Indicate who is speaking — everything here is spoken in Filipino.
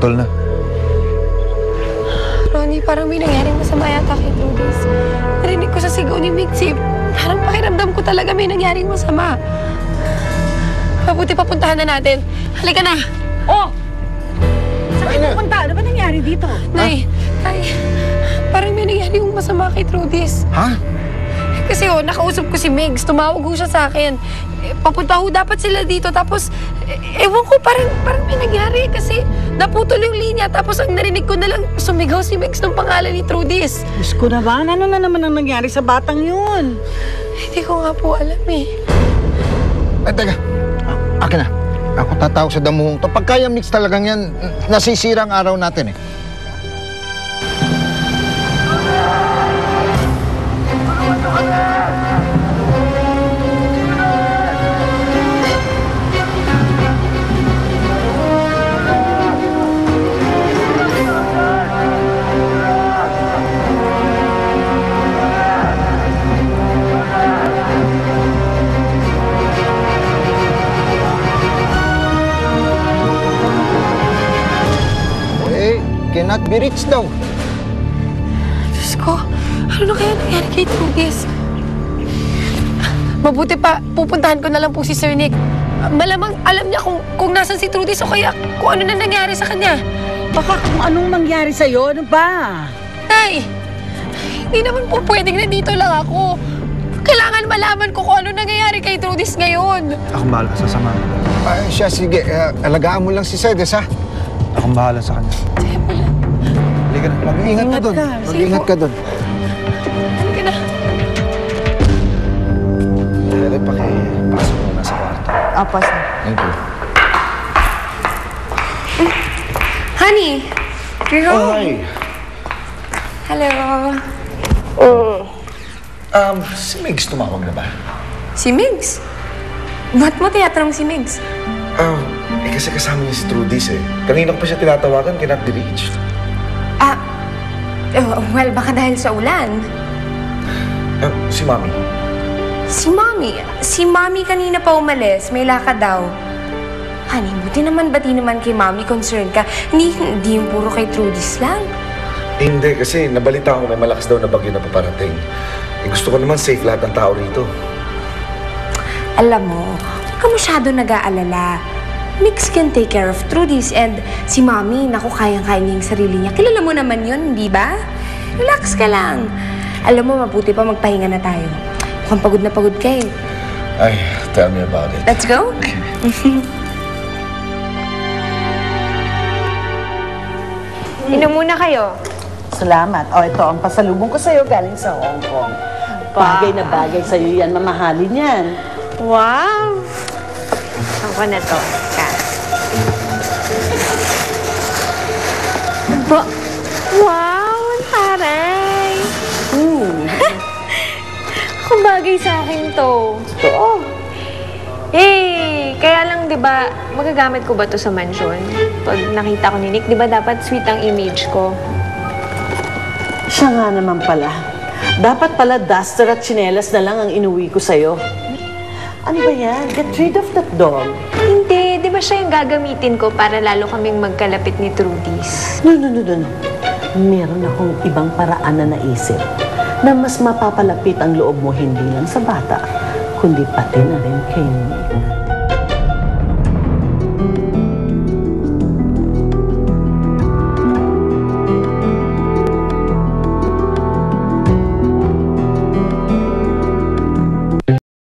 Speaker 1: putol na.
Speaker 2: Ronnie, parang may nangyaring masama yata kay Trudis. Narinig ko sa sigaw ni Migsi. Parang pakiramdam ko talaga may nangyaring masama. Mabuti papuntahan na natin. Halika na.
Speaker 3: Oh! Saan kayo pupunta? Ano ba nangyari dito?
Speaker 2: Nay, parang may nangyaring masama kay Trudis.
Speaker 1: Ha?
Speaker 2: Kasi nakausap ko si Migs. Tumawag ho siya sa akin. Papunta ho dapat sila dito. Tapos, ewan ko, parang may nangyari. Kasi naputol yung linya. Tapos ang narinig ko na lang, sumigaw si Migs ng pangalan ni Trudis.
Speaker 3: Diyos ko naman, ano na naman ang nangyari sa batang yun?
Speaker 2: Hindi ko nga po alam eh.
Speaker 1: Ay, teka. Akin na. Ako tatawag sa damuhong to. Pagkaya mix talagang yan, nasisira ang araw natin eh. Cannot be reached daw.
Speaker 2: Diyos ko, ano na kaya nangyari kay Trudis? Mabuti pa, pupuntahan ko na lang po si Sir Nick. Malamang alam niya kung nasan si Trudis o kaya kung ano na nangyari sa kanya.
Speaker 3: Baka kung anong mangyari sa'yo, ano ba?
Speaker 2: Nay, hindi naman po pwedeng nandito lang ako. Kailangan malaman ko kung ano nangyayari kay Trudis ngayon.
Speaker 4: Akong bahala sa sama.
Speaker 1: Siya, sige. Alagaan mo lang si Sedes, ha?
Speaker 4: Akong bahala sa kanya.
Speaker 1: Halika na. Mag-iingat ka doon. Mag-iingat ka doon.
Speaker 2: Halika na.
Speaker 1: Dali, pakipasok mo na sa kwarto.
Speaker 5: Opo, sir.
Speaker 1: Thank you.
Speaker 2: Honey, you're home.
Speaker 1: Hi.
Speaker 2: Hello.
Speaker 1: Si Migs tumawag na ba?
Speaker 2: Si Migs? Ba't mo tinatanong si Migs?
Speaker 6: Kasi kasama niya si Trudis eh. Kanina ko pa siya tinatawagan, cannot be reached.
Speaker 2: Well, baka dahil sa ulan.
Speaker 6: Si Mami.
Speaker 2: Si Mami kanina pa umalis. May lakad daw. Honey, buti naman kay Mami concerned ka. Hindi yung puro kay Trudis lang.
Speaker 6: Hindi, kasi nabalita ko may malakas daw na bagyo na paparating. Gusto ko naman safe lahat ng tao rito.
Speaker 2: Alam mo, huwag ka masyado nag-aalala. Mix can take care of Trudis and si Mami, naku, kayang-kaya niya yung sarili niya. Kilala mo naman yun, di ba? Relax ka lang. Alam mo, mabuti pa magpahinga na tayo. Mukhang pagod na pagod ka eh.
Speaker 6: Ay, tell me about it.
Speaker 2: Let's go?
Speaker 6: Okay.
Speaker 2: Inom muna kayo.
Speaker 3: Salamat. Ito ang pasalubong ko sa'yo galing sa Hong Kong. Bagay na bagay sa'yo yan, mamahalin yan.
Speaker 2: Wow! Ako na to. Wow! Taray! Kung bagay sa akin to.
Speaker 3: Oo.
Speaker 2: Kaya lang, di ba, magagamit ko ba to sa mansion? Pag nakita ko ni Nick, di ba dapat sweet ang image ko?
Speaker 3: Siya nga naman pala. Dapat pala duster at tsinelas na lang ang inuwi ko sa'yo. Ano ba yan? Get rid of that dog.
Speaker 2: Hindi. Di ba siya yung gagamitin ko para lalo kaming magkalapit ni Trudis?
Speaker 3: No. Meron akong ibang paraan na naisip na mas mapapalapit ang loob mo hindi lang sa bata, kundi pati na rin kay Nick.